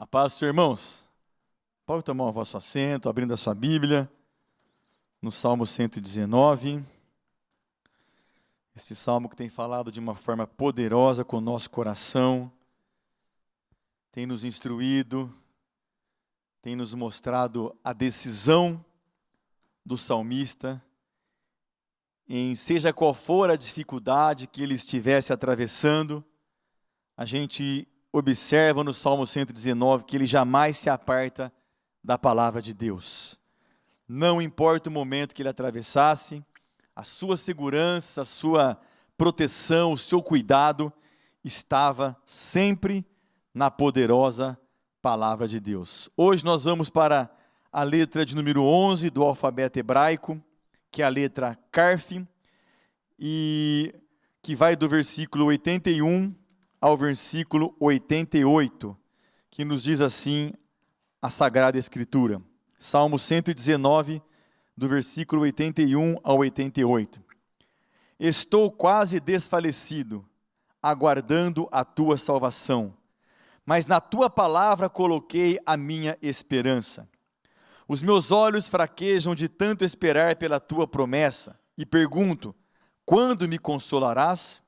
A paz, senhor, irmãos. Pode tomar o vosso assento, abrindo a sua Bíblia, no Salmo 119. Este salmo que tem falado de uma forma poderosa com o nosso coração, tem nos instruído, tem nos mostrado a decisão do salmista em seja qual for a dificuldade que ele estivesse atravessando. A gente observa no Salmo 119 que ele jamais se aparta da palavra de Deus. Não importa o momento que ele atravessasse, a sua segurança, a sua proteção, o seu cuidado estava sempre na poderosa palavra de Deus. Hoje nós vamos para a letra de número 11 do alfabeto hebraico, que é a letra Carf, e que vai do versículo 81 ao versículo 88, que nos diz assim a Sagrada Escritura. Salmo 119, do versículo 81 ao 88. Estou quase desfalecido, aguardando a tua salvação, mas na tua palavra coloquei a minha esperança. Os meus olhos fraquejam de tanto esperar pela tua promessa, e pergunto, quando me consolarás?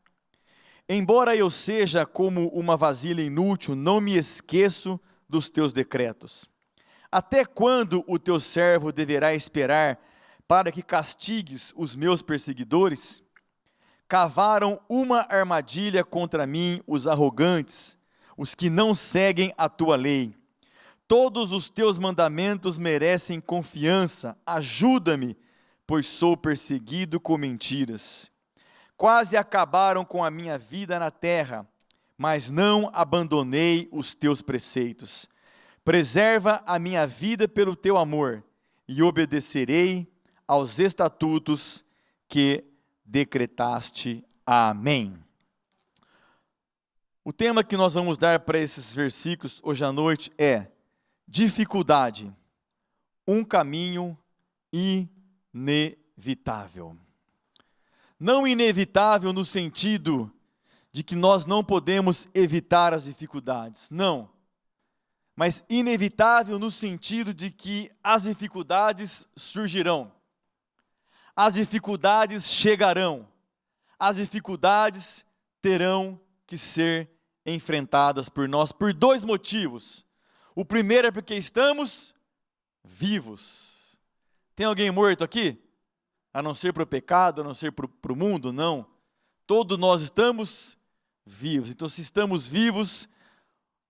Embora eu seja como uma vasilha inútil, não me esqueço dos teus decretos. Até quando o teu servo deverá esperar para que castigues os meus perseguidores? Cavaram uma armadilha contra mim os arrogantes, os que não seguem a tua lei. Todos os teus mandamentos merecem confiança. Ajuda-me, pois sou perseguido com mentiras. Quase acabaram com a minha vida na terra, mas não abandonei os teus preceitos. Preserva a minha vida pelo teu amor, e obedecerei aos estatutos que decretaste. Amém. O tema que nós vamos dar para esses versículos hoje à noite é dificuldade, um caminho inevitável. Não inevitável no sentido de que nós não podemos evitar as dificuldades, não. Mas inevitável no sentido de que as dificuldades surgirão. As dificuldades chegarão. As dificuldades terão que ser enfrentadas por nós por dois motivos. O primeiro é porque estamos vivos. Tem alguém morto aqui? A não ser para o pecado, a não ser para o mundo? Não. Todos nós estamos vivos. Então, se estamos vivos,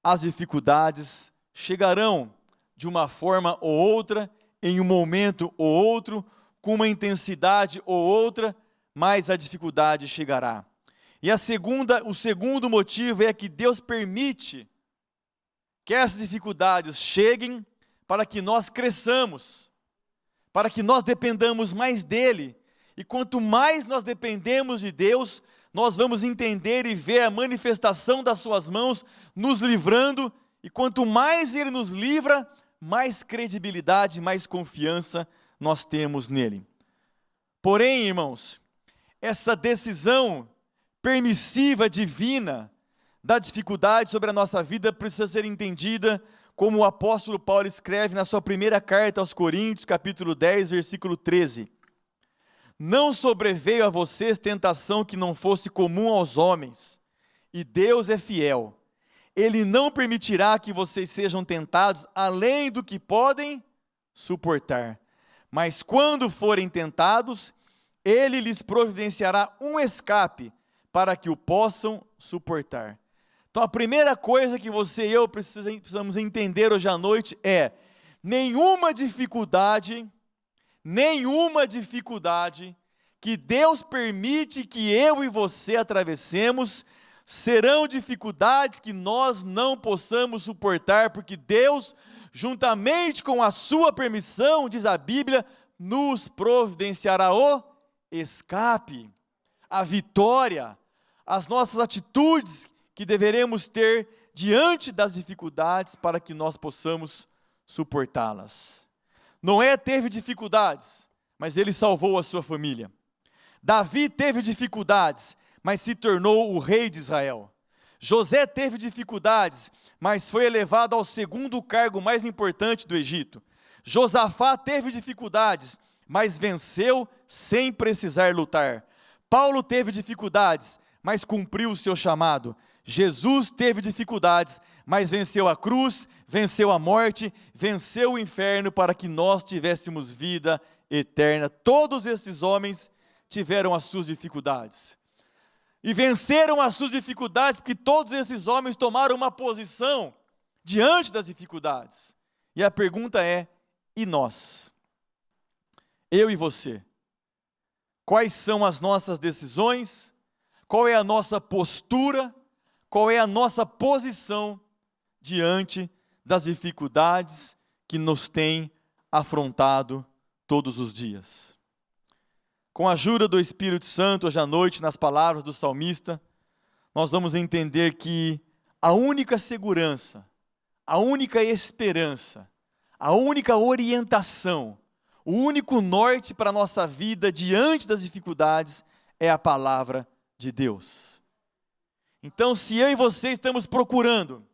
as dificuldades chegarão de uma forma ou outra, em um momento ou outro, com uma intensidade ou outra, mas a dificuldade chegará. E o segundo motivo é que Deus permite que essas dificuldades cheguem para que nós cresçamos, para que nós dependamos mais dEle. E quanto mais nós dependemos de Deus, nós vamos entender e ver a manifestação das suas mãos nos livrando. E quanto mais Ele nos livra, mais credibilidade, mais confiança nós temos nele. Porém, irmãos, essa decisão permissiva, divina, da dificuldade sobre a nossa vida precisa ser entendida como o apóstolo Paulo escreve na sua primeira carta aos Coríntios, capítulo 10, versículo 13. Não sobreveio a vocês tentação que não fosse comum aos homens, e Deus é fiel. Ele não permitirá que vocês sejam tentados além do que podem suportar. Mas quando forem tentados, Ele lhes providenciará um escape para que o possam suportar. Então a primeira coisa que você e eu precisamos entender hoje à noite é: nenhuma dificuldade que Deus permite que eu e você atravessemos serão dificuldades que nós não possamos suportar, porque Deus, juntamente com a sua permissão, diz a Bíblia, nos providenciará o escape, a vitória, as nossas atitudes que deveremos ter diante das dificuldades para que nós possamos suportá-las. Noé teve dificuldades, mas ele salvou a sua família. Davi teve dificuldades, mas se tornou o rei de Israel. José teve dificuldades, mas foi elevado ao segundo cargo mais importante do Egito. Josafá teve dificuldades, mas venceu sem precisar lutar. Paulo teve dificuldades, mas cumpriu o seu chamado. Jesus teve dificuldades, mas venceu a cruz, venceu a morte, venceu o inferno para que nós tivéssemos vida eterna. Todos esses homens tiveram as suas dificuldades. E venceram as suas dificuldades porque todos esses homens tomaram uma posição diante das dificuldades. E a pergunta é: e nós? Eu e você? Quais são as nossas decisões? Qual é a nossa postura? Qual é a nossa posição diante das dificuldades que nos têm afrontado todos os dias? Com a ajuda do Espírito Santo, hoje à noite, nas palavras do salmista, nós vamos entender que a única segurança, a única esperança, a única orientação, o único norte para a nossa vida diante das dificuldades é a palavra de Deus. Então, se eu e você estamos procurando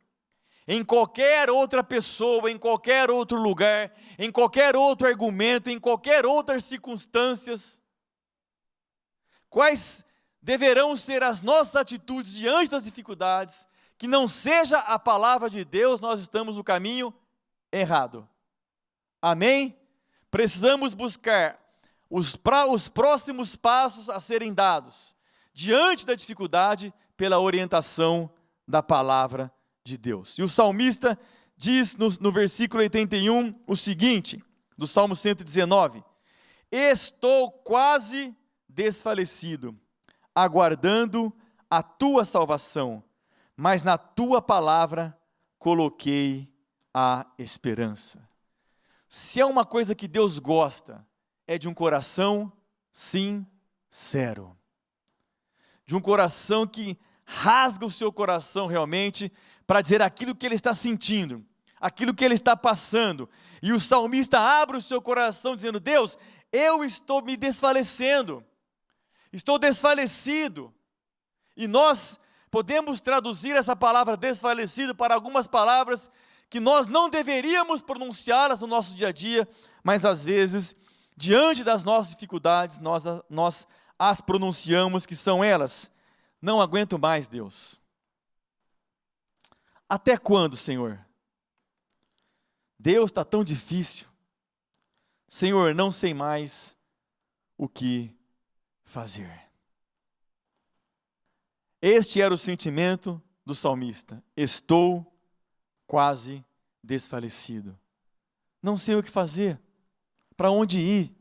em qualquer outra pessoa, em qualquer outro lugar, em qualquer outro argumento, em qualquer outras circunstâncias, quais deverão ser as nossas atitudes diante das dificuldades, que não seja a palavra de Deus, nós estamos no caminho errado. Amém? Precisamos buscar os próximos passos a serem dados diante da dificuldade pela orientação da palavra de Deus. E o salmista diz no versículo 81 o seguinte, do Salmo 119: estou quase desfalecido, aguardando a tua salvação, mas na tua palavra coloquei a esperança. Se é uma coisa que Deus gosta, é de um coração sincero. De um coração que rasga o seu coração realmente para dizer aquilo que ele está sentindo, aquilo que ele está passando. E o salmista abre o seu coração dizendo: Deus, eu estou me desfalecendo, estou desfalecido. E nós podemos traduzir essa palavra desfalecido para algumas palavras que nós não deveríamos pronunciá-las no nosso dia a dia, mas às vezes, diante das nossas dificuldades, nós as pronunciamos, que são elas: não aguento mais, Deus. Até quando, Senhor? Deus, está tão difícil. Senhor, não sei mais o que fazer. Este era o sentimento do salmista: estou quase desfalecido. Não sei o que fazer, para onde ir,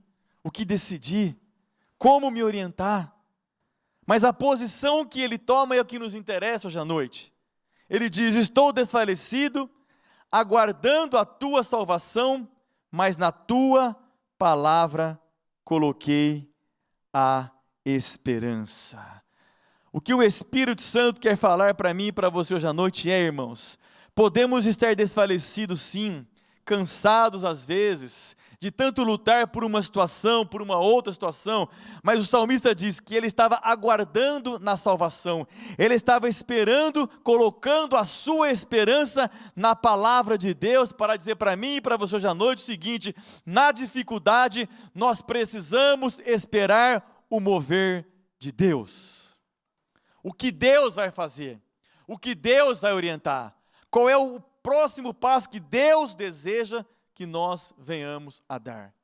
o que decidir, como me orientar. Mas a posição que ele toma é o que nos interessa hoje à noite. Ele diz: estou desfalecido, aguardando a tua salvação, mas na tua palavra coloquei a esperança. O que o Espírito Santo quer falar para mim e para você hoje à noite é, irmãos, podemos estar desfalecidos sim, cansados às vezes, de tanto lutar por uma situação, por uma outra situação, mas o salmista diz que ele estava aguardando na salvação, ele estava esperando, colocando a sua esperança na palavra de Deus, para dizer para mim e para você hoje à noite o seguinte: na dificuldade nós precisamos esperar o mover de Deus. O que Deus vai fazer? O que Deus vai orientar? Qual é o próximo passo que Deus deseja que nós venhamos a dar?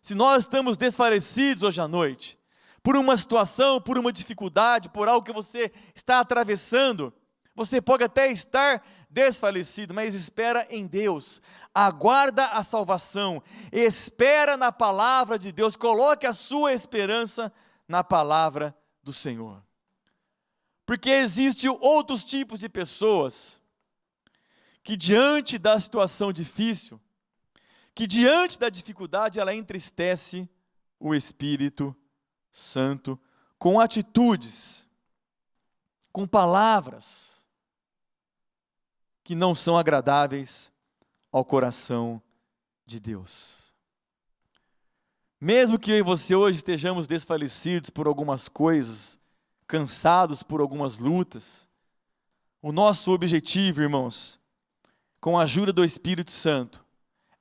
Se nós estamos desfalecidos hoje à noite, por uma situação, por uma dificuldade, por algo que você está atravessando, você pode até estar desfalecido, mas espera em Deus, aguarda a salvação, espera na palavra de Deus, coloque a sua esperança na palavra do Senhor. Porque existem outros tipos de pessoas que diante da situação difícil, que diante da dificuldade, ela entristece o Espírito Santo com atitudes, com palavras que não são agradáveis ao coração de Deus. Mesmo que eu e você hoje estejamos desfalecidos por algumas coisas, cansados por algumas lutas, O nosso objetivo, irmãos, com a ajuda do Espírito Santo,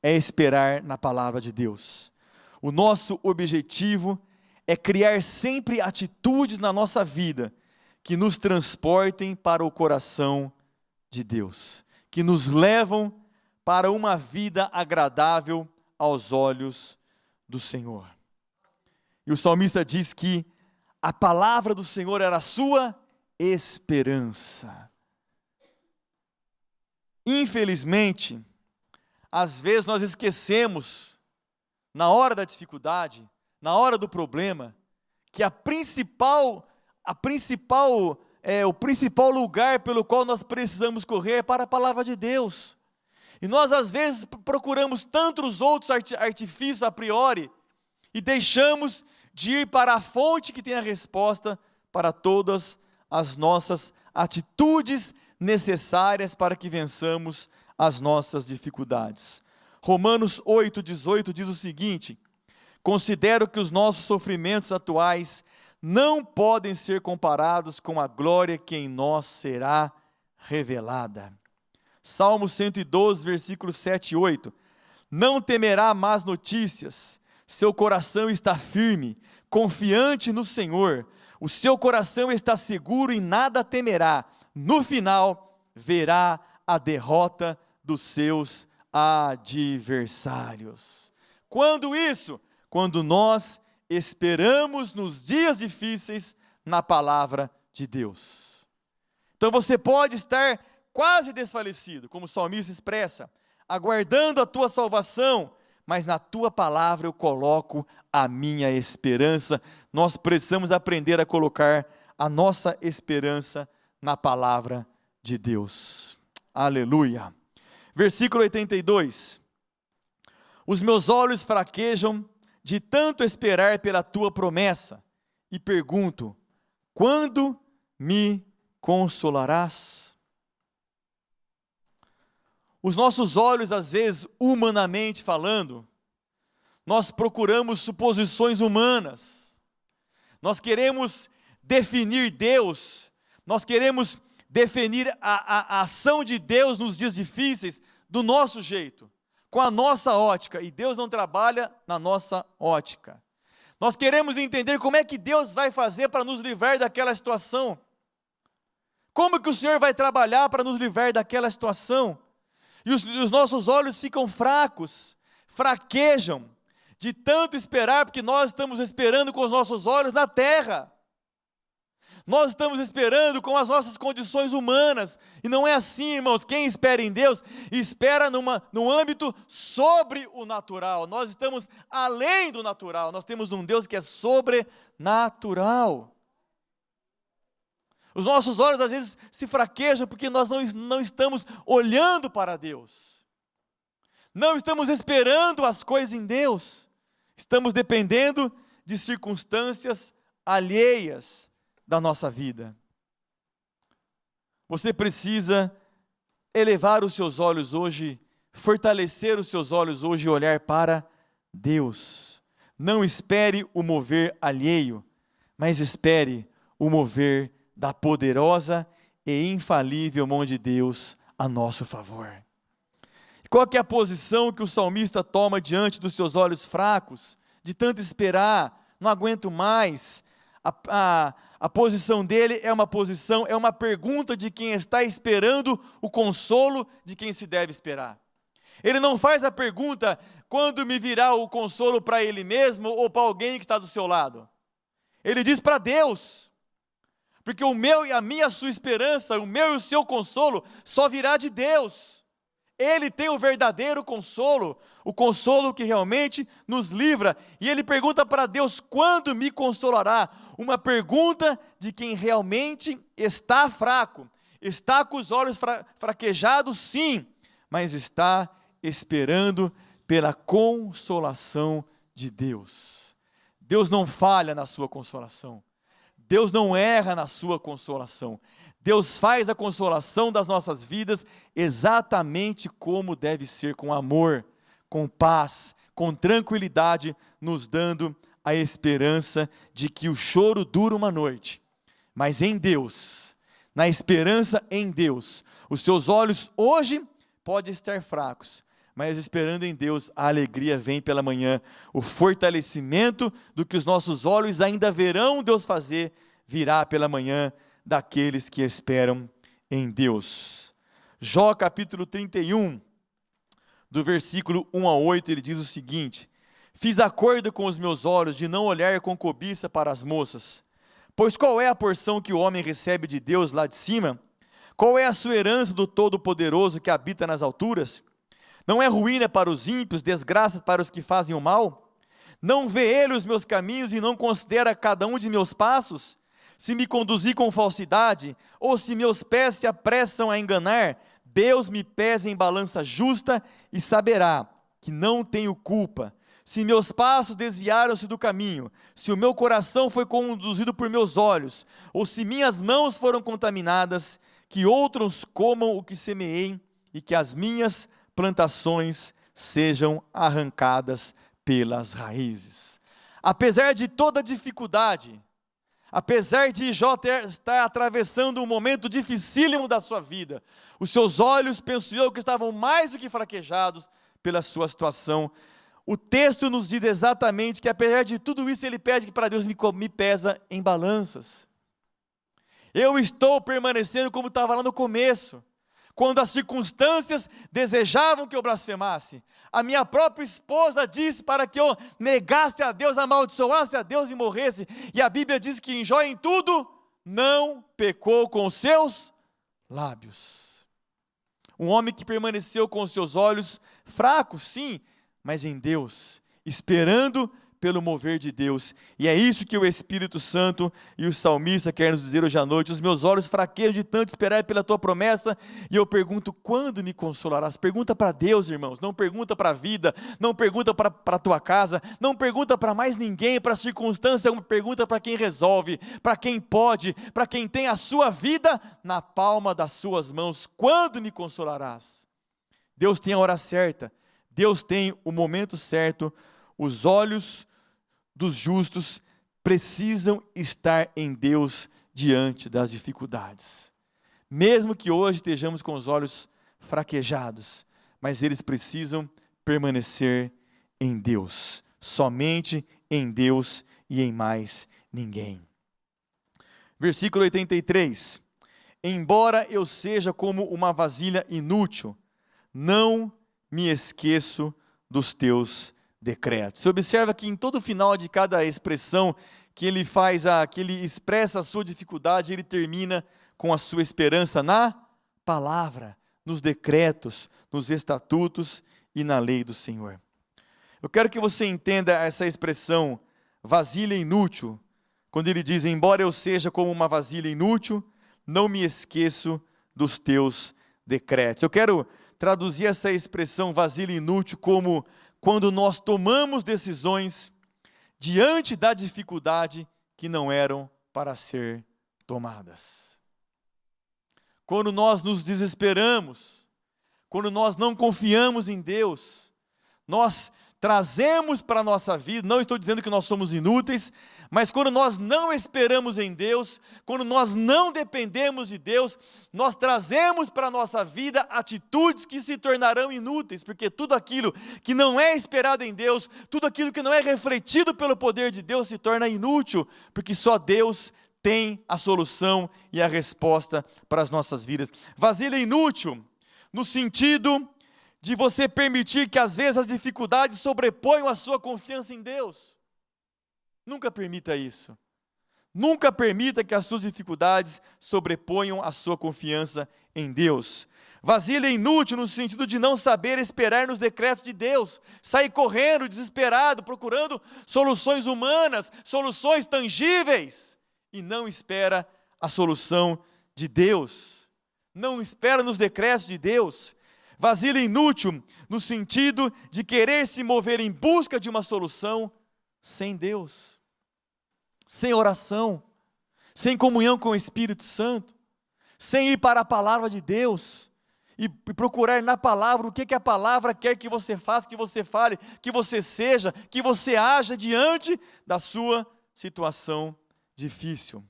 é esperar na palavra de Deus. O nosso objetivo é criar sempre atitudes na nossa vida que nos transportem para o coração de Deus, que nos levam para uma vida agradável aos olhos do Senhor. E o salmista diz que a palavra do Senhor era a sua esperança. Infelizmente, às vezes nós esquecemos, na hora da dificuldade, na hora do problema, que o principal lugar pelo qual nós precisamos correr é para a palavra de Deus. E nós às vezes procuramos tantos outros artifícios a priori e deixamos de ir para a fonte que tem a resposta para todas as nossas atitudes necessárias para que vençamos as nossas dificuldades. Romanos 8,18 diz o seguinte: considero que os nossos sofrimentos atuais não podem ser comparados com a glória que em nós será revelada. Salmo 112, versículos 7 e 8. Não temerá más notícias, seu coração está firme, confiante no Senhor, o seu coração está seguro e nada temerá. No final, verá a derrota dos seus adversários. Quando isso? Quando nós esperamos nos dias difíceis na palavra de Deus. Então você pode estar quase desfalecido, como o salmista expressa, aguardando a tua salvação, mas na tua palavra eu coloco a minha esperança. Nós precisamos aprender a colocar a nossa esperança na palavra de Deus. Aleluia. Versículo 82. Os meus olhos fraquejam de tanto esperar pela tua promessa, e pergunto: quando me consolarás? Os nossos olhos, às vezes, humanamente falando, nós procuramos suposições humanas, nós queremos definir Deus, nós queremos definir a ação de Deus nos dias difíceis do nosso jeito, com a nossa ótica, e Deus não trabalha na nossa ótica. Nós queremos entender como é que Deus vai fazer para nos livrar daquela situação, como que o Senhor vai trabalhar para nos livrar daquela situação, e os nossos olhos ficam fracos, fraquejam, de tanto esperar, porque nós estamos esperando com os nossos olhos na terra, nós estamos esperando com as nossas condições humanas, e não é assim, irmãos. Quem espera em Deus, espera num âmbito sobre o natural. Nós estamos além do natural, nós temos um Deus que é sobrenatural. Os nossos olhos às vezes se fraquejam porque nós não estamos olhando para Deus, não estamos esperando as coisas em Deus, estamos dependendo de circunstâncias alheias da nossa vida. Você precisa elevar os seus olhos hoje, fortalecer os seus olhos hoje e olhar para Deus. Não espere o mover alheio, mas espere o mover da poderosa e infalível mão de Deus a nosso favor. Qual que é a posição que o salmista toma diante dos seus olhos fracos, de tanto esperar, não aguento mais? A posição dele é uma pergunta de quem está esperando o consolo de quem se deve esperar. Ele não faz a pergunta: quando me virá o consolo para ele mesmo ou para alguém que está do seu lado? Ele diz para Deus, porque o meu e a minha, a sua esperança, o meu e o seu consolo só virá de Deus. Ele tem o verdadeiro consolo, o consolo que realmente nos livra. E ele pergunta para Deus: quando me consolará? Uma pergunta de quem realmente está fraco, está com os olhos fraquejados, sim, mas está esperando pela consolação de Deus. Deus não falha na sua consolação, Deus não erra na sua consolação. Deus faz a consolação das nossas vidas exatamente como deve ser, com amor, com paz, com tranquilidade, nos dando a esperança de que o choro dura uma noite, mas em Deus na esperança em Deus. Os seus olhos hoje podem estar fracos, mas esperando em Deus, a alegria vem pela manhã. O fortalecimento do que os nossos olhos ainda verão Deus fazer, virá pela manhã daqueles que esperam em Deus. Jó capítulo 31, do versículo 1 a 8, ele diz o seguinte: fiz acordo com os meus olhos de não olhar com cobiça para as moças. Pois qual é a porção que o homem recebe de Deus lá de cima? Qual é a sua herança do Todo-Poderoso que habita nas alturas? Não é ruína para os ímpios, desgraça para os que fazem o mal? Não vê ele os meus caminhos e não considera cada um de meus passos? Se me conduzir com falsidade, ou se meus pés se apressam a enganar, Deus me pesa em balança justa e saberá que não tenho culpa. Se meus passos desviaram-se do caminho, se o meu coração foi conduzido por meus olhos, ou se minhas mãos foram contaminadas, que outros comam o que semeei e que as minhas plantações sejam arrancadas pelas raízes. Apesar de toda dificuldade, apesar de Jó estar atravessando um momento dificílimo da sua vida, os seus olhos, penso eu, que estavam mais do que fraquejados pela sua situação. O texto nos diz exatamente que apesar de tudo isso, ele pede que para Deus me pesa em balanças. Eu estou permanecendo como estava lá no começo, quando as circunstâncias desejavam que eu blasfemasse. A minha própria esposa disse para que eu negasse a Deus, amaldiçoasse a Deus e morresse. E a Bíblia diz que em Jó em tudo não pecou com os seus lábios. Um homem que permaneceu com os seus olhos fracos, sim, mas em Deus, esperando pelo mover de Deus. E é isso que o Espírito Santo e o salmista querem nos dizer hoje à noite. Os meus olhos fraquejam de tanto esperar pela tua promessa, e eu pergunto, quando me consolarás? Pergunta para Deus, irmãos, não pergunta para a vida, não pergunta para a tua casa, não pergunta para mais ninguém, para a circunstância, pergunta para quem resolve, para quem pode, para quem tem a sua vida na palma das suas mãos. Quando me consolarás? Deus tem a hora certa, Deus tem o momento certo. Os olhos dos justos precisam estar em Deus diante das dificuldades. Mesmo que hoje estejamos com os olhos fraquejados, mas eles precisam permanecer em Deus, somente em Deus e em mais ninguém. Versículo 83. Embora eu seja como uma vasilha inútil, não me esqueço dos teus decretos. Você observa que em todo o final de cada expressão que ele faz, que ele expressa a sua dificuldade, ele termina com a sua esperança na palavra, nos decretos, nos estatutos e na lei do Senhor. Eu quero que você entenda essa expressão, vasilha inútil, quando ele diz, embora eu seja como uma vasilha inútil, não me esqueço dos teus decretos. Eu quero traduzir essa expressão vasilha inútil como quando nós tomamos decisões diante da dificuldade que não eram para ser tomadas. Quando nós nos desesperamos, quando nós não confiamos em Deus, nós trazemos para a nossa vida, não estou dizendo que nós somos inúteis, mas quando nós não esperamos em Deus, quando nós não dependemos de Deus, nós trazemos para a nossa vida atitudes que se tornarão inúteis, porque tudo aquilo que não é esperado em Deus, tudo aquilo que não é refletido pelo poder de Deus se torna inútil, porque só Deus tem a solução e a resposta para as nossas vidas. Vasilha inútil, no sentido de você permitir que às vezes as dificuldades sobreponham a sua confiança em Deus. Nunca permita isso. Nunca permita que as suas dificuldades sobreponham a sua confiança em Deus. Vasilha inútil no sentido de não saber esperar nos decretos de Deus. Sair correndo, desesperado, procurando soluções humanas, soluções tangíveis. E não espera a solução de Deus. Não espera nos decretos de Deus. Vasilha inútil no sentido de querer se mover em busca de uma solução sem Deus, sem oração, sem comunhão com o Espírito Santo, sem ir para a palavra de Deus e procurar na palavra o que a palavra quer que você faça, que você fale, que você seja, que você haja diante da sua situação difícil.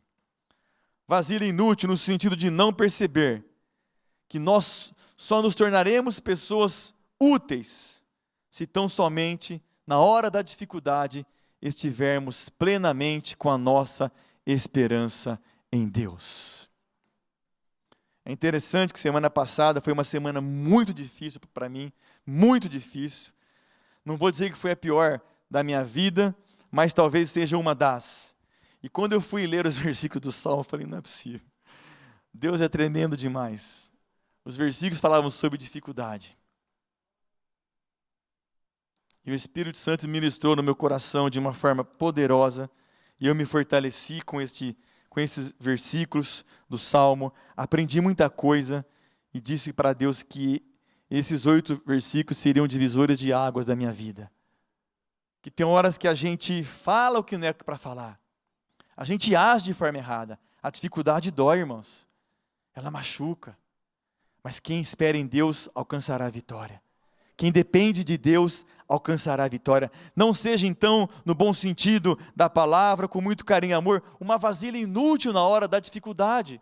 vasilha inútil no sentido de não perceber que nós só nos tornaremos pessoas úteis se tão somente na hora da dificuldade estivermos plenamente com a nossa esperança em Deus. É interessante que semana passada foi uma semana muito difícil para mim, muito difícil. Não vou dizer que foi a pior da minha vida, mas talvez seja uma das. E quando eu fui ler os versículos do Salmo, eu falei, não é possível. Deus é tremendo demais. Os versículos falavam sobre dificuldade. E o Espírito Santo ministrou no meu coração de uma forma poderosa, e eu me fortaleci com esses versículos do Salmo, aprendi muita coisa, e disse para Deus que esses 8 versículos seriam divisores de águas da minha vida. Que tem horas que a gente fala o que não é para falar. A gente age de forma errada. A dificuldade dói, irmãos. Ela machuca. Mas quem espera em Deus alcançará a vitória. Quem depende de Deus alcançará a vitória. Não seja então, no bom sentido da palavra, com muito carinho e amor, uma vasilha inútil na hora da dificuldade.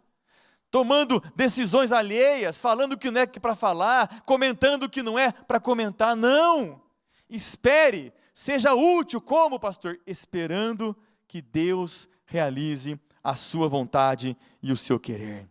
Tomando decisões alheias, falando o que não é para falar, comentando o que não é para comentar. Não! Espere, seja útil como, pastor? Esperando que Deus realize a sua vontade e o seu querer.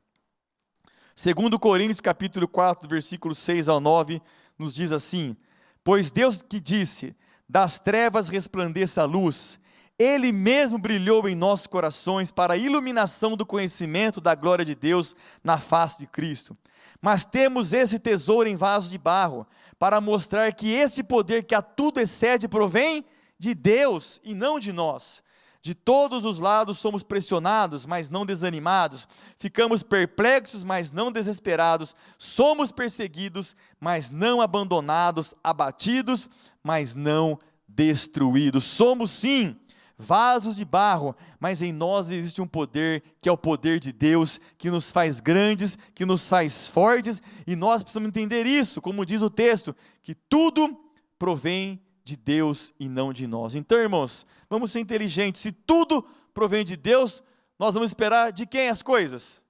Segundo Coríntios capítulo 4, versículo 6 ao 9, nos diz assim: pois Deus que disse, das trevas resplandeça a luz, Ele mesmo brilhou em nossos corações para a iluminação do conhecimento da glória de Deus na face de Cristo. Mas temos esse tesouro em vasos de barro, para mostrar que esse poder que a tudo excede provém de Deus e não de nós. De todos os lados somos pressionados, mas não desanimados. Ficamos perplexos, mas não desesperados. Somos perseguidos, mas não abandonados. Abatidos, mas não destruídos. Somos sim vasos de barro, mas em nós existe um poder, que é o poder de Deus, que nos faz grandes, que nos faz fortes, e nós precisamos entender isso, como diz o texto, que tudo provém de Deus e não de nós. Então, irmãos, vamos ser inteligentes. Se tudo provém de Deus, nós vamos esperar de quem as coisas?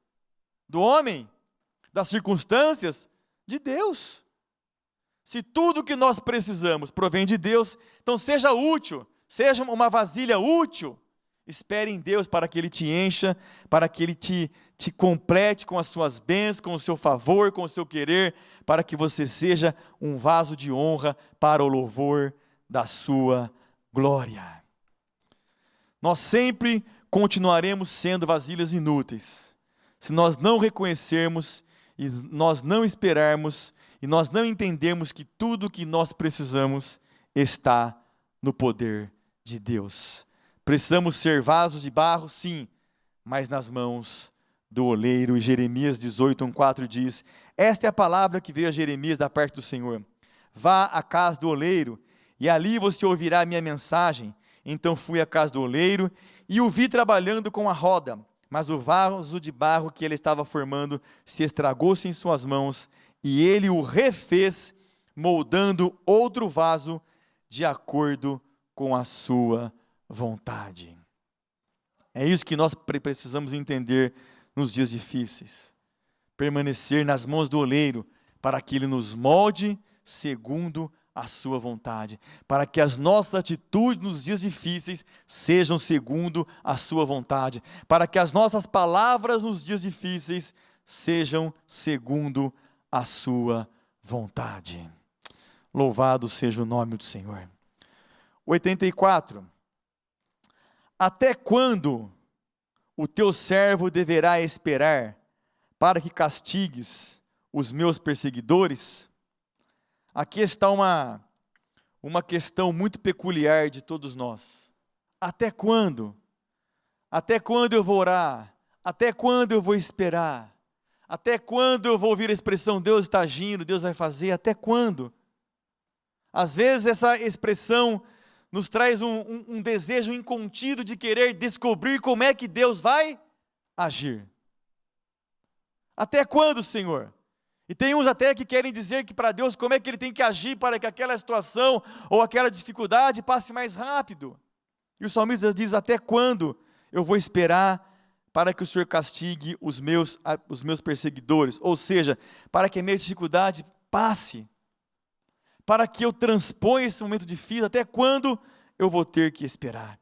Do homem? Das circunstâncias? De Deus. Se tudo que nós precisamos provém de Deus, então seja útil, seja uma vasilha útil. Espere em Deus para que Ele te encha, para que Ele te complete com as suas bênçãos, com o seu favor, com o seu querer, para que você seja um vaso de honra para o louvor da sua glória. Nós sempre continuaremos sendo vasilhas inúteis, se nós não reconhecermos, e nós não esperarmos, e nós não entendermos que tudo o que nós precisamos está no poder de Deus. Precisamos ser vasos de barro, sim, mas nas mãos do oleiro. E Jeremias 18:4 diz: esta é a palavra que veio a Jeremias da parte do Senhor. Vá à casa do oleiro, e ali você ouvirá a minha mensagem. Então fui à casa do oleiro, e o vi trabalhando com a roda, mas o vaso de barro que ele estava formando se estragou-se em suas mãos, e ele o refez, moldando outro vaso de acordo com a sua vontade. É isso que nós precisamos entender nos dias difíceis. Permanecer nas mãos do oleiro, para que ele nos molde segundo a sua vontade, para que as nossas atitudes nos dias difíceis sejam segundo a sua vontade, para que as nossas palavras nos dias difíceis sejam segundo a sua vontade. Louvado seja o nome do Senhor. 84. Até quando o teu servo deverá esperar para que castigues os meus perseguidores? Aqui está uma questão muito peculiar de todos nós. Até quando? Até quando eu vou orar? Até quando eu vou esperar? Até quando eu vou ouvir a expressão Deus está agindo, Deus vai fazer? Até quando? Às vezes essa expressão nos traz um desejo incontido de querer descobrir como é que Deus vai agir. Até quando, Senhor? E tem uns até que querem dizer que para Deus como é que Ele tem que agir para que aquela situação ou aquela dificuldade passe mais rápido. E o salmista diz: até quando eu vou esperar para que o Senhor castigue os meus perseguidores, ou seja, para que a minha dificuldade passe, para que eu transponha esse momento difícil, até quando eu vou ter que esperar?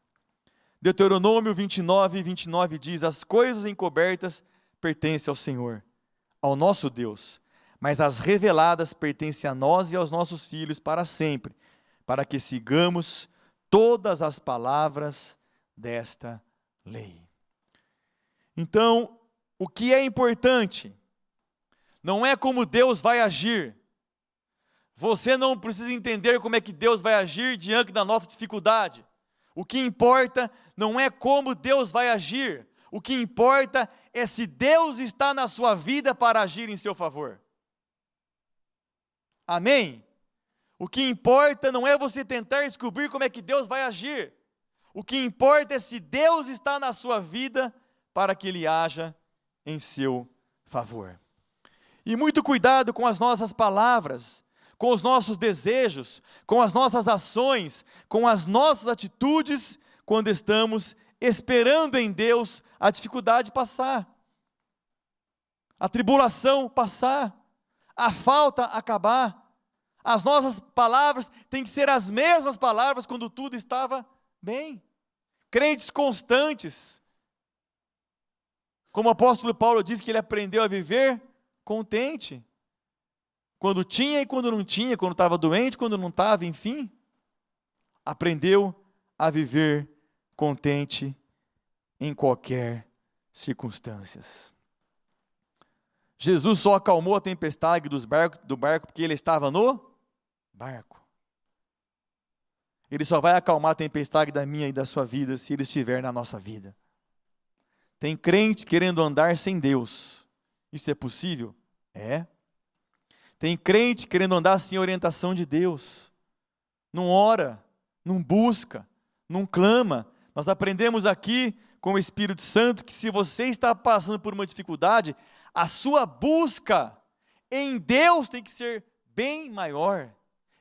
Deuteronômio 29 diz: as coisas encobertas pertencem ao Senhor, ao nosso Deus, mas as reveladas pertencem a nós e aos nossos filhos para sempre, para que sigamos todas as palavras desta lei. Então, o que é importante não é como Deus vai agir. Você não precisa entender como é que Deus vai agir diante da nossa dificuldade. O que importa não é como Deus vai agir. O que importa é se Deus está na sua vida para agir em seu favor. Amém? O que importa não é você tentar descobrir como é que Deus vai agir. O que importa é se Deus está na sua vida para que Ele haja em seu favor. E muito cuidado com as nossas palavras, com os nossos desejos, com as nossas ações, com as nossas atitudes, quando estamos esperando em Deus a dificuldade passar, a tribulação passar, a falta acabar. As nossas palavras têm que ser as mesmas palavras quando tudo estava bem. Crentes constantes. Como o apóstolo Paulo diz que ele aprendeu a viver contente. Quando tinha e quando não tinha, quando estava doente, quando não estava, enfim. Aprendeu a viver contente em qualquer circunstância. Jesus só acalmou a tempestade do barco porque ele estava no barco. Ele só vai acalmar a tempestade da minha e da sua vida se ele estiver na nossa vida. Tem crente querendo andar sem Deus. Isso é possível? É. Tem crente querendo andar sem orientação de Deus. Não ora, não busca, não clama. Nós aprendemos aqui com o Espírito Santo que se você está passando por uma dificuldade, a sua busca em Deus tem que ser bem maior,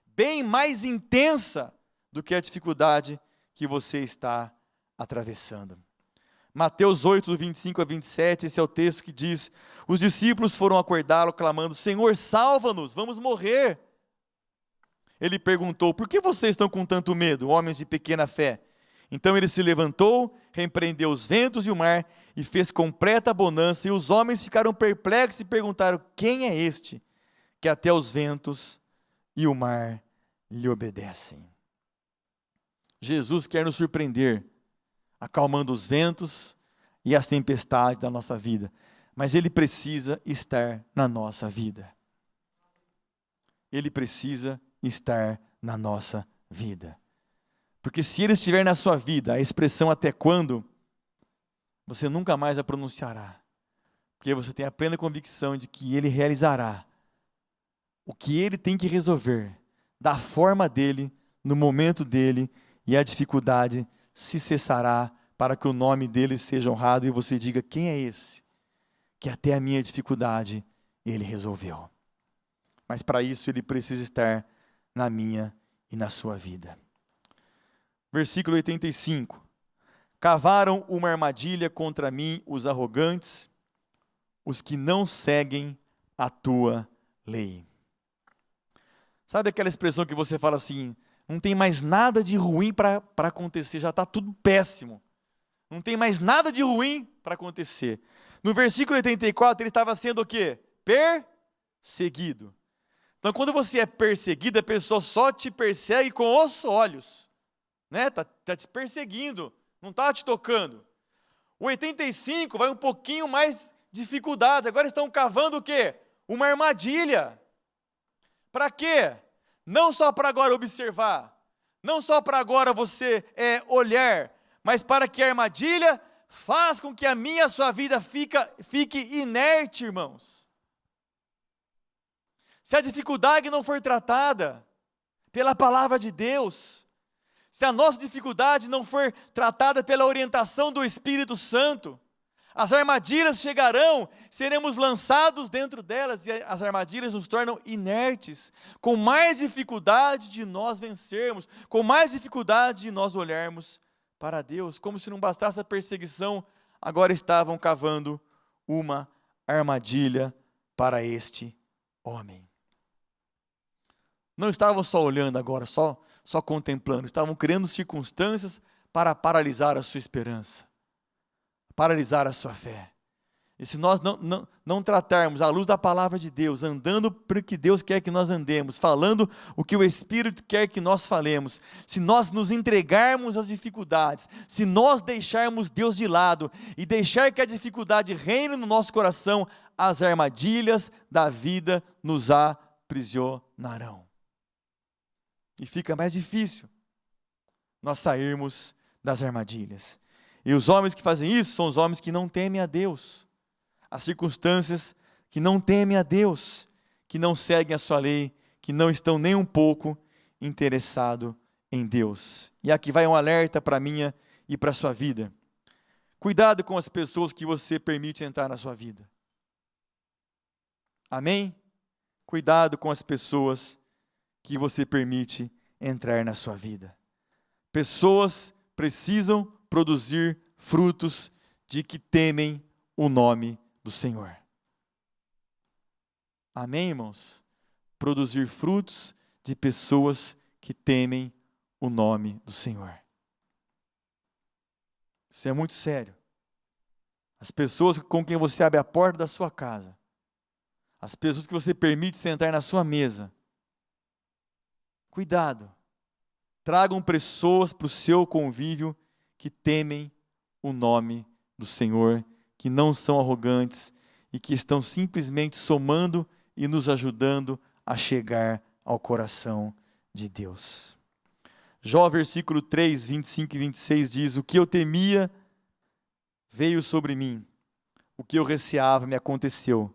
bem mais intensa do que a dificuldade que você está atravessando. Mateus 8, do 25 a 27, esse é o texto que diz: os discípulos foram acordá-lo clamando: Senhor, salva-nos, vamos morrer. Ele perguntou: por que vocês estão com tanto medo, homens de pequena fé? Então ele se levantou, repreendeu os ventos e o mar, e fez completa bonança, e os homens ficaram perplexos e perguntaram: quem é este, que até os ventos e o mar lhe obedecem? Jesus quer nos surpreender, acalmando os ventos e as tempestades da nossa vida, mas Ele precisa estar na nossa vida. Ele precisa estar na nossa vida. Porque se Ele estiver na sua vida, a expressão até quando, você nunca mais a pronunciará. Porque você tem a plena convicção de que Ele realizará o que Ele tem que resolver, da forma dEle, no momento dEle, e a dificuldade se cessará para que o nome dEle seja honrado e você diga: quem é esse? Que até a minha dificuldade Ele resolveu. Mas para isso Ele precisa estar na minha e na sua vida. Versículo 85. Cavaram uma armadilha contra mim os arrogantes, os que não seguem a tua lei. Sabe aquela expressão que você fala assim: não tem mais nada de ruim para acontecer, já está tudo péssimo. Não tem mais nada de ruim para acontecer. No versículo 84, ele estava sendo o quê? Perseguido. Então, quando você é perseguido, a pessoa só te persegue com os olhos. Né? Tá te perseguindo, não está te tocando. O 85 vai um pouquinho mais dificuldade. Agora estão cavando o quê? Uma armadilha. Para quê? Não só para agora observar, não só para agora você olhar, mas para que a armadilha faça com que a minha e a sua vida fique inerte, irmãos. Se a dificuldade não for tratada pela palavra de Deus, se a nossa dificuldade não for tratada pela orientação do Espírito Santo, as armadilhas chegarão, seremos lançados dentro delas e as armadilhas nos tornam inertes, com mais dificuldade de nós vencermos, com mais dificuldade de nós olharmos para Deus, como se não bastasse a perseguição agora estavam cavando uma armadilha para este homem. Não estavam só olhando agora, só contemplando, estavam criando circunstâncias para paralisar a sua esperança, paralisar a sua fé. E se nós não tratarmos à luz da palavra de Deus, andando para o que Deus quer que nós andemos, falando o que o Espírito quer que nós falemos, se nós nos entregarmos às dificuldades, se nós deixarmos Deus de lado e deixar que a dificuldade reine no nosso coração, as armadilhas da vida nos aprisionarão. E fica mais difícil nós sairmos das armadilhas. E os homens que fazem isso são os homens que não temem a Deus. As circunstâncias que não temem a Deus, que não seguem a sua lei, que não estão nem um pouco interessados em Deus. E aqui vai um alerta para a minha e para a sua vida. Cuidado com as pessoas que você permite entrar na sua vida. Amém? Cuidado com as pessoas que você permite entrar na sua vida. Pessoas precisam produzir frutos de que temem o nome do Senhor. Amém, irmãos? Produzir frutos de pessoas que temem o nome do Senhor. Isso é muito sério. As pessoas com quem você abre a porta da sua casa, as pessoas que você permite sentar na sua mesa, cuidado. Tragam pessoas para o seu convívio que temem o nome do Senhor, que não são arrogantes e que estão simplesmente somando e nos ajudando a chegar ao coração de Deus. Jó, versículo 3, 25 e 26 diz: o que eu temia veio sobre mim, o que eu receava me aconteceu.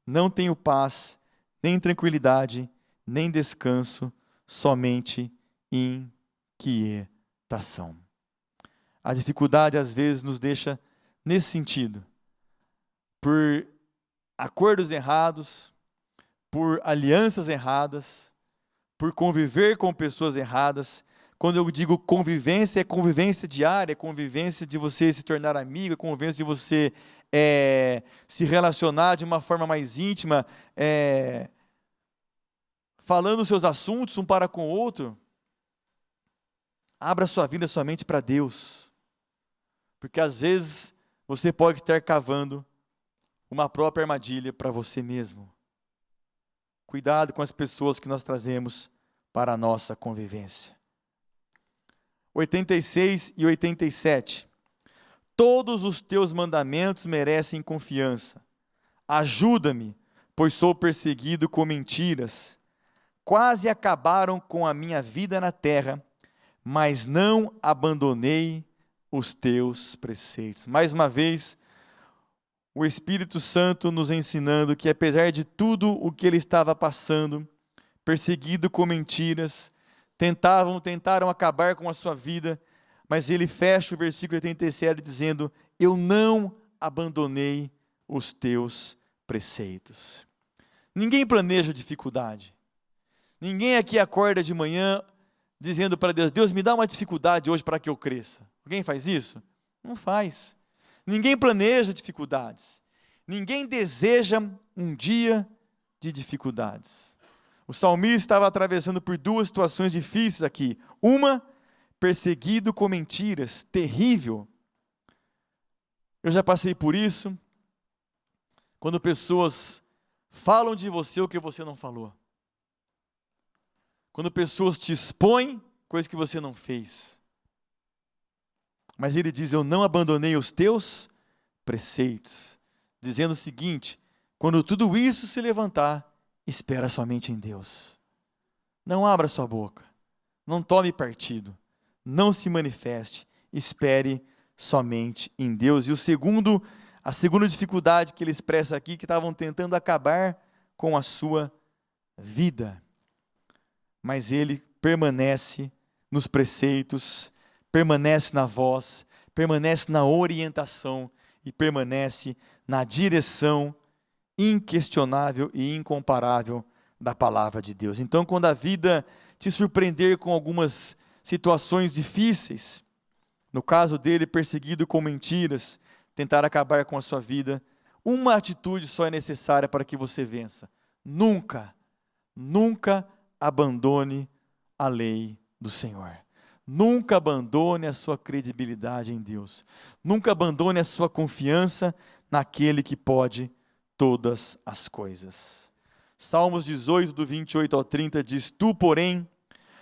Não tenho paz, nem tranquilidade, nem descanso, somente inquietação. A dificuldade às vezes nos deixa nesse sentido, por acordos errados, por alianças erradas, por conviver com pessoas erradas. Quando eu digo convivência, é convivência diária, é convivência de você se tornar amigo, é convivência de você se relacionar de uma forma mais íntima, falando os seus assuntos um para com o outro. Abra sua vida somente para Deus, porque às vezes você pode estar cavando uma própria armadilha para você mesmo. Cuidado com as pessoas que nós trazemos para a nossa convivência. 86 e 87. Todos os teus mandamentos merecem confiança. Ajuda-me, pois sou perseguido com mentiras. Quase acabaram com a minha vida na terra, mas não abandonei os teus preceitos. Mais uma vez, o Espírito Santo nos ensinando que apesar de tudo o que ele estava passando, perseguido com mentiras, tentaram acabar com a sua vida, mas ele fecha o versículo 87 dizendo: eu não abandonei os teus preceitos. Ninguém planeja dificuldade. Ninguém aqui acorda de manhã dizendo para Deus: Deus, me dá uma dificuldade hoje para que eu cresça. Alguém faz isso? Não faz. Ninguém planeja dificuldades. Ninguém deseja um dia de dificuldades. O salmista estava atravessando por duas situações difíceis aqui. Uma, perseguido com mentiras, terrível. Eu já passei por isso, quando pessoas falam de você o que você não falou. Quando pessoas te expõem coisa que você não fez. Mas ele diz: eu não abandonei os teus preceitos. Dizendo o seguinte: quando tudo isso se levantar, espera somente em Deus. Não abra sua boca. Não tome partido. Não se manifeste. Espere somente em Deus. E a segunda dificuldade que ele expressa aqui, que estavam tentando acabar com a sua vida. Mas ele permanece nos preceitos, permanece na voz, permanece na orientação e permanece na direção inquestionável e incomparável da palavra de Deus. Então, quando a vida te surpreender com algumas situações difíceis, no caso dele, perseguido com mentiras, tentar acabar com a sua vida, uma atitude só é necessária para que você vença. Nunca abandone a lei do Senhor. Nunca abandone a sua credibilidade em Deus. Nunca abandone a sua confiança naquele que pode todas as coisas. Salmos 18, do 28 ao 30 diz: Tu, porém,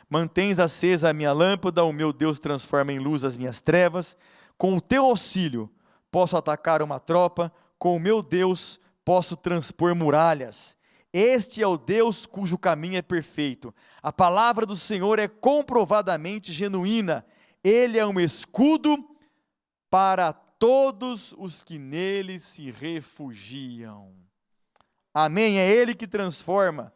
mantens acesa a minha lâmpada, o meu Deus transforma em luz as minhas trevas. Com o teu auxílio posso atacar uma tropa, com o meu Deus posso transpor muralhas. Este é o Deus cujo caminho é perfeito. A palavra do Senhor é comprovadamente genuína. Ele é um escudo para todos os que nele se refugiam. Amém? É Ele que transforma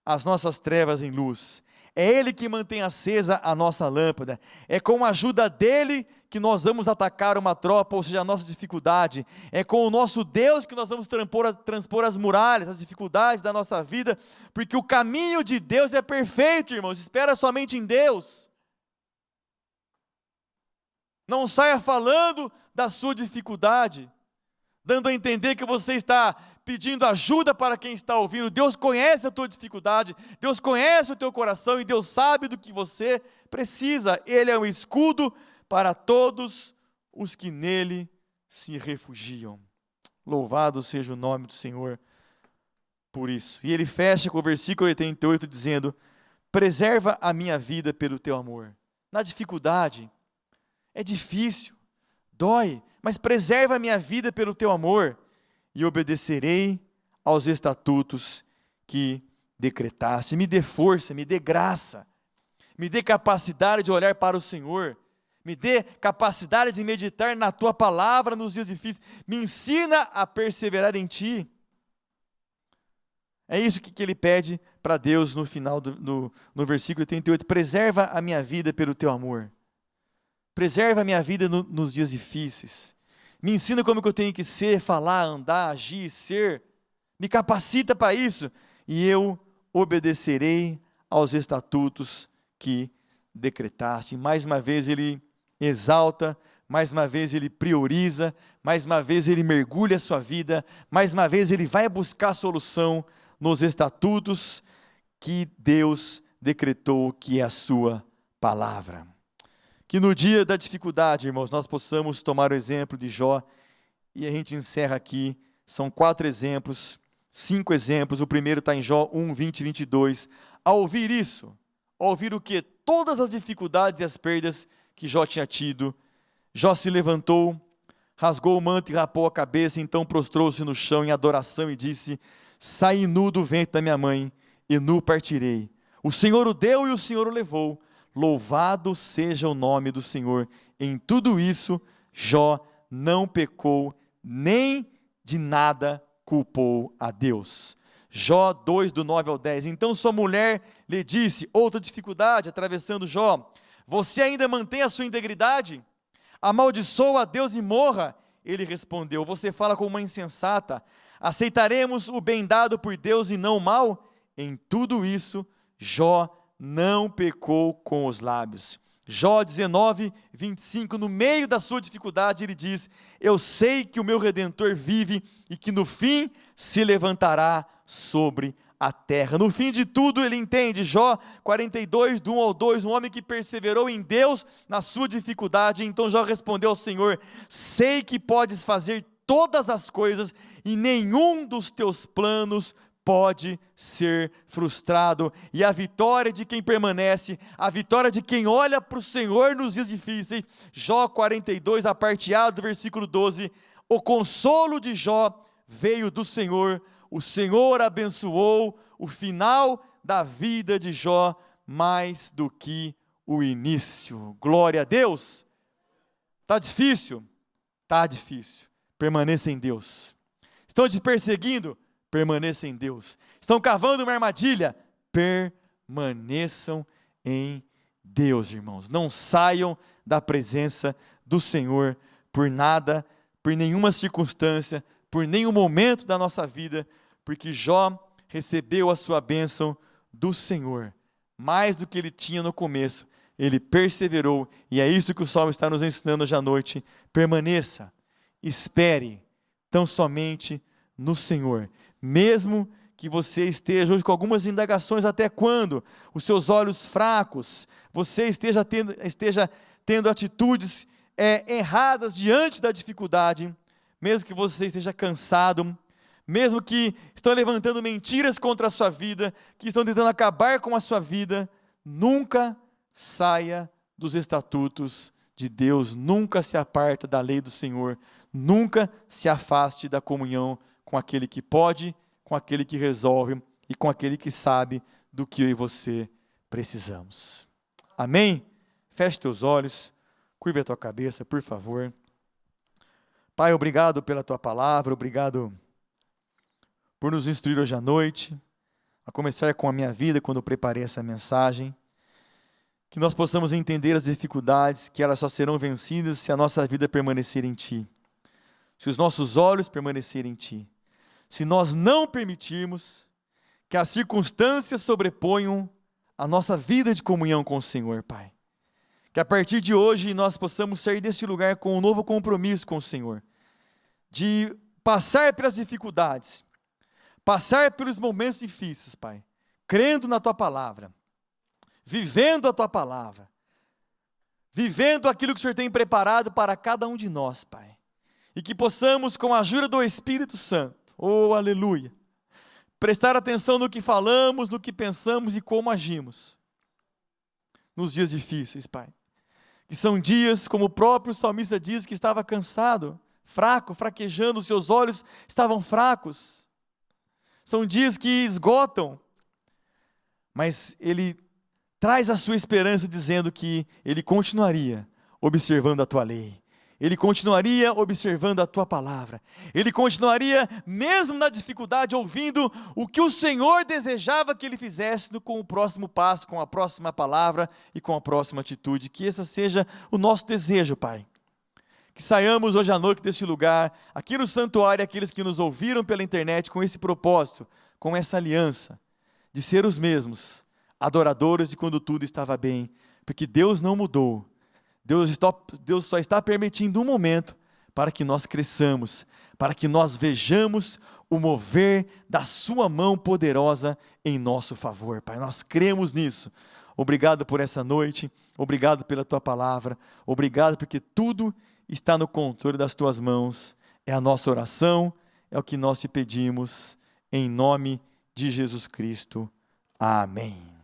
as nossas trevas em luz. É Ele que mantém acesa a nossa lâmpada. É com a ajuda dEle que nós vamos atacar uma tropa, ou seja, a nossa dificuldade. É com o nosso Deus que nós vamos transpor as muralhas, as dificuldades da nossa vida, porque o caminho de Deus é perfeito, irmãos. Espera somente em Deus. Não saia falando da sua dificuldade, dando a entender que você está pedindo ajuda para quem está ouvindo. Deus conhece a tua dificuldade, Deus conhece o teu coração e Deus sabe do que você precisa. Ele é um escudo para todos os que nele se refugiam. Louvado seja o nome do Senhor por isso. E ele fecha com o versículo 88 dizendo: preserva a minha vida pelo teu amor. Na dificuldade, é difícil, dói, mas preserva a minha vida pelo teu amor, e obedecerei aos estatutos que decretaste. Me dê força, me dê graça, me dê capacidade de olhar para o Senhor, me dê capacidade de meditar na tua palavra nos dias difíceis, me ensina a perseverar em ti. É isso que ele pede para Deus no final no versículo 88, preserva a minha vida pelo teu amor. Preserva a minha vida nos dias difíceis. Me ensina como que eu tenho que ser, falar, andar, agir, ser. Me capacita para isso. E eu obedecerei aos estatutos que decretaste. Mais uma vez ele exalta, mais uma vez ele prioriza, mais uma vez ele mergulha a sua vida, mais uma vez ele vai buscar solução nos estatutos que Deus decretou, que é a sua palavra. Que no dia da dificuldade, irmãos, nós possamos tomar o exemplo de Jó, e a gente encerra aqui. São 4 exemplos, 5 exemplos. O primeiro está em Jó 1, 20 e 22. Ao ouvir isso, ao ouvir o quê? Todas as dificuldades e as perdas que Jó tinha tido, Jó se levantou, rasgou o manto e rapou a cabeça, então prostrou-se no chão em adoração e disse: saí nu do ventre da minha mãe, e nu partirei. O Senhor o deu e o Senhor o levou. Louvado seja o nome do Senhor. Em tudo isso, Jó não pecou, nem de nada culpou a Deus. Jó 2, do 9 ao 10. Então sua mulher lhe disse, outra dificuldade atravessando Jó: você ainda mantém a sua integridade? Amaldiçoa a Deus e morra. Ele respondeu: você fala como uma insensata. Aceitaremos o bem dado por Deus e não o mal? Em tudo isso, Jó não pecou com os lábios. Jó 19, 25, no meio da sua dificuldade, ele diz: eu sei que o meu Redentor vive e que no fim se levantará sobre a terra. No fim de tudo ele entende. Jó 42, do 1 ao 2, um homem que perseverou em Deus na sua dificuldade. Então Jó respondeu ao Senhor: sei que podes fazer todas as coisas e nenhum dos teus planos pode ser frustrado. E a vitória de quem permanece, a vitória de quem olha para o Senhor nos dias difíceis. Jó 42, a parte A do versículo 12, o consolo de Jó veio do Senhor, o Senhor abençoou o final da vida de Jó mais do que o início. Glória a Deus. Está difícil? Está difícil. Permaneça em Deus. Estão te perseguindo? Permaneça em Deus. Estão cavando uma armadilha? Permaneçam em Deus, irmãos. Não saiam da presença do Senhor por nada, por nenhuma circunstância, por nenhum momento da nossa vida, porque Jó recebeu a sua bênção do Senhor, mais do que ele tinha no começo. Ele perseverou, e é isso que o Salmo está nos ensinando hoje à noite. Permaneça. espere tão somente no Senhor. Mesmo que você esteja hoje com algumas indagações, até quando? Os seus olhos fracos, você esteja tendo atitudes erradas diante da dificuldade, mesmo que você esteja cansado, mesmo que estão levantando mentiras contra a sua vida, que estão tentando acabar com a sua vida, nunca saia dos estatutos de Deus, nunca se aparta da lei do Senhor, nunca se afaste da comunhão com aquele que pode, com aquele que resolve e com aquele que sabe do que eu e você precisamos. Amém? Feche teus olhos, curva a tua cabeça, por favor. Pai, obrigado pela tua palavra, obrigado por nos instruir hoje à noite, a começar com a minha vida quando eu preparei essa mensagem. Que nós possamos entender as dificuldades, que elas só serão vencidas se a nossa vida permanecer em Ti. Se os nossos olhos permanecerem em Ti. Se nós não permitirmos que as circunstâncias sobreponham a nossa vida de comunhão com o Senhor, Pai. Que a partir de hoje nós possamos sair deste lugar com um novo compromisso com o Senhor. De passar pelas dificuldades, passar pelos momentos difíceis, Pai. Crendo na Tua palavra. Vivendo a Tua palavra, vivendo aquilo que o Senhor tem preparado para cada um de nós, Pai, e que possamos, com a ajuda do Espírito Santo, oh aleluia, prestar atenção no que falamos, no que pensamos e como agimos, nos dias difíceis, Pai, que são dias, como o próprio salmista diz, que estava cansado, fraco, fraquejando, os seus olhos estavam fracos, são dias que esgotam, mas ele traz a sua esperança dizendo que Ele continuaria observando a Tua lei. Ele continuaria observando a Tua palavra. Ele continuaria, mesmo na dificuldade, ouvindo o que o Senhor desejava que Ele fizesse com o próximo passo, com a próxima palavra e com a próxima atitude. Que esse seja o nosso desejo, Pai. Que saiamos hoje à noite deste lugar, aqui no santuário, aqueles que nos ouviram pela internet com esse propósito, com essa aliança, de ser os mesmos, adoradores de quando tudo estava bem, porque Deus não mudou, Deus só está permitindo um momento para que nós cresçamos, para que nós vejamos o mover da sua mão poderosa em nosso favor, Pai, nós cremos nisso. Obrigado por essa noite, obrigado pela Tua palavra, obrigado porque tudo está no controle das Tuas mãos, é a nossa oração, é o que nós te pedimos, em nome de Jesus Cristo, amém.